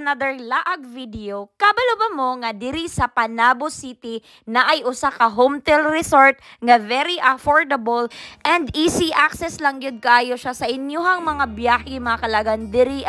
another laag video. Kabalo ba mo nga diri sa Panabo City na ay usa ka hometel resort nga very affordable and easy access lang gyud kayo siya sa inyuhang mga biyahe mga kalagan diri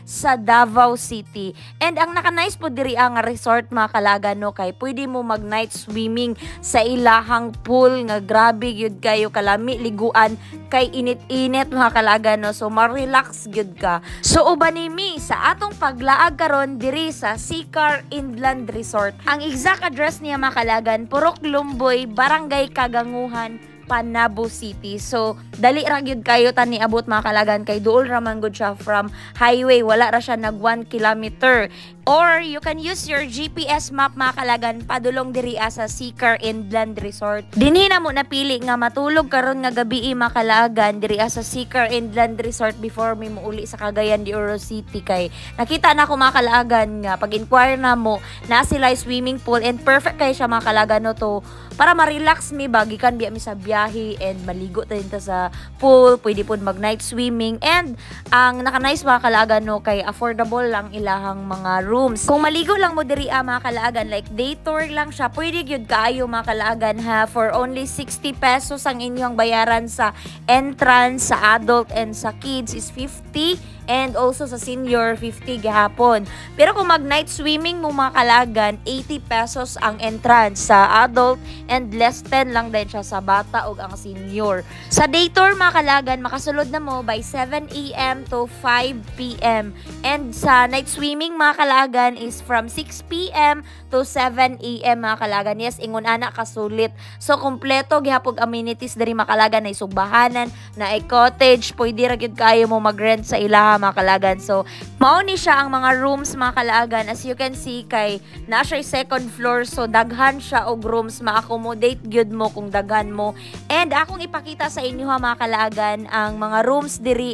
sa Davao City. And ang naka-nice po diri nga resort mga kalagan no kay pwede mo mag night swimming sa ilahang pool nga grabe gyud kayo kalami liguan kay init-init mga kalagan no so ma-relax gyud ka. So uban nimi sa atong paglaag karon diri sa Sicar Inland Resort. Ang exact address niya makalagan Purok Lumboy, Barangay Kaganguhan, Panabo City. So, dali ra gyud kayo tani abot mga kalagan kay duol ra man gud siya from highway, wala ra siya nag 1 kilometer. Or you can use your GPS map mga kalagan padulong diri sa Sicar Inland Resort. Dinhi na mo napili nga matulog karon nga gabi mga kalagan diri sa Sicar Inland Resort before mi muuli sa Cagayan de Oro City kay nakita na ko mga kalagan nga pag-inquire na mo na sila swimming pool and perfect kay siya mga kalagan no to para ma-relax mi bagikan biya mi sa biyahe and maligo ta dinta sa pool, pwede pud mag night swimming and ang naka-nice mga kalagan no kay affordable lang ilahang mga rooms. Kung maligo lang mo diri mga kalaagan like day tour lang siya, pwede gyud kaayo mga kalaagan ha for only 60 pesos ang inyong bayaran sa entrance sa adult and sa kids is 50 and also sa senior 50 gihapon. Pero kung mag night swimming mo mga kalagan 80 pesos ang entrance sa adult and less 10 lang din siya sa bata ug ang senior. Sa day tour mga kalagan makasulod na mo by 7 AM to 5 PM and sa night swimming mga kalagan is from 6 PM to 7 AM mga kalagan. Yes, ingon ana kasulit. So kompleto gihapon amenities diri mga kalagan na subahanan na ay cottage, pwede ra gyud kayo mo mag-rent sa ilaha mga kalagan. So, mao ni siya ang mga rooms mga kalagan. As you can see kay na siya second floor so daghan siya og rooms ma-accommodate gyud mo kung daghan mo. And akong ipakita sa inyo ha mga kalagan ang mga rooms diri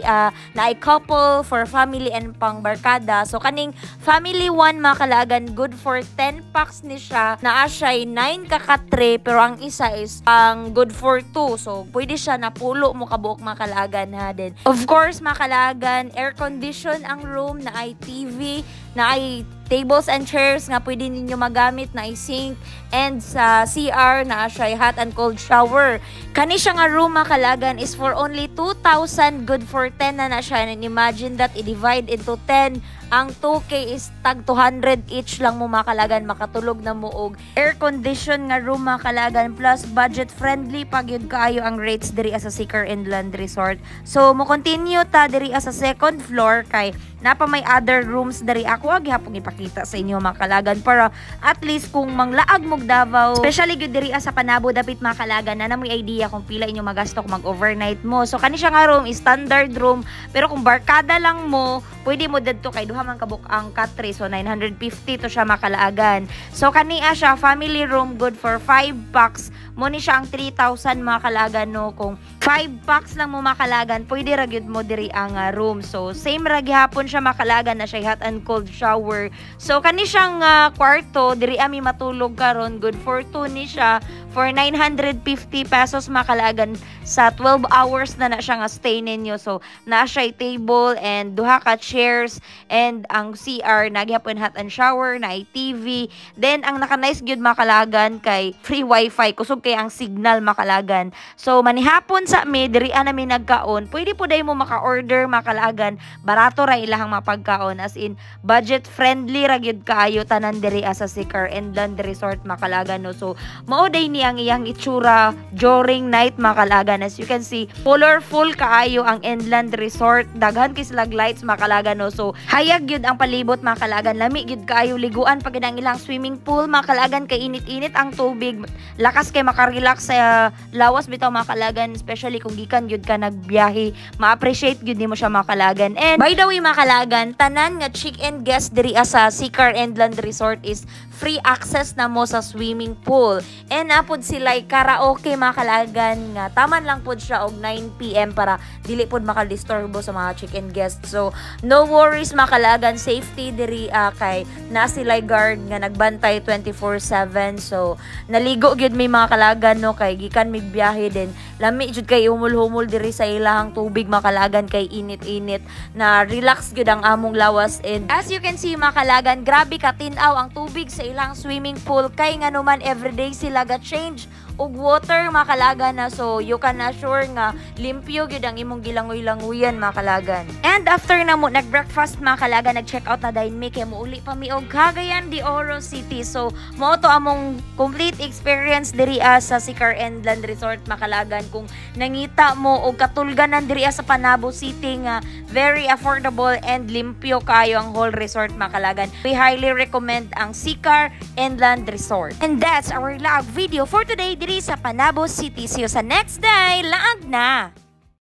na ay couple for family and pang barkada. So kaning family 1 mga kalagan good for 10 packs ni siya. Naa siya 9 kakatre pero ang isa is ang good for 2. So pwede siya na pulo mo kabuok mga kalagan ha din. Of course mga kalagan air condition ang room na ay TV, na ay tables and chairs nga pwede ninyo magamit na ay sink and sa CR na siya hot and cold shower. Kani siya nga room mga kalagan is for only 2,000 good for 10 na siya and imagine that i-divide into 10 ang 2K is tag 200 each lang mo mga kalagan makatulog na mo og air condition nga room mga kalagan plus budget friendly pag yun kaayo ang rates diri sa Sicar Inland Resort. So mo continue ta diri sa second floor kay napa may other rooms diri ako gihapon ipakita sa inyo mga kalagan para at least kung manglaag mo Davao especially gyud diri sa Panabo dapit mga kalagan na namoy idea kung pila inyo magasto kung mag-overnight mo. So kani siya nga room is standard room pero kung barkada lang mo pwede mo didto kay duha man kabuk ang katre so 950 to siya mga kalaagan. So kaniya siya family room good for 5 packs mo ni siya ang 3,000 mga kalagan no kung 5 packs lang mo makalagan pwede ra gyud mo diri ang room. So same ra gihapon siya makalagan na siya hot and cold shower. So kani siyang kwarto diri ami matulog karon good for 2 ni siya for 950 pesos makalagan sa 12 hours na siya nga stay ninyo. So na siya table and duha ka chairs and ang CR nagyapon hot and shower na ay TV. Then ang naka-nice gyud makalagan kay free wifi kusog kay ang signal makalagan. So manihapon sa mi diri nami nagkaon pwede po day mo maka-order makalagan barato ra ilahang mapagkaon as in budget friendly ra gyud kaayo tanan diri sa Sicar Inland Resort makalagan no. So mao day ni ang iyang itsura during night makalagan. As you can see colorful kaayo ang Inland Resort daghan kay slag lights makalagan no. So hayag gyud ang palibot makalagan lami gyud kaayo liguan pag ang ilang swimming pool makalagan kay init-init ang tubig lakas kay makarelax sa lawas bitaw makalagan especially kung gikan gyud ka nagbiyahe ma-appreciate gyud nimo siya makalagan. And by the way makalagan tanan nga chick-in guest diri sa Sicar Inland Resort is free access na mo sa swimming pool and apod sila karaoke makalagan nga taman lang pod siya og 9 PM para dili pod makadisturbo sa mga chicken guests. So no worries mga kalagan, safety diri kay na sila guard nga nagbantay 24/7. So naligo gyud may mga kalagan no kay gikan mig biyahe din. Lami jud kay humul-humul diri sa ilahang tubig mga kalagan kay init-init na relax gyud ang among lawas. And as you can see mga kalagan, grabe katinaw ang tubig sa ilang swimming pool kay nga naman everyday sila ga change og water mga kalagan na, so you can assure nga limpyo gyud ang imong gilangoy-langoyan mga kalagan. And after na mo nag-breakfast mga kalagan, nag-check out na dahil may kay muuli pa mi og Cagayan de Oro City. So mo to among complete experience diri sa Sicar Inland Resort mga kalagan. Kung nangita mo og katulganan diri sa Panabo City nga very affordable and limpyo kayo ang whole resort mga kalagan, we highly recommend ang Sicar Inland Resort. And that's our vlog video for today diri sa Panabo City. See you sa next day. Laag na!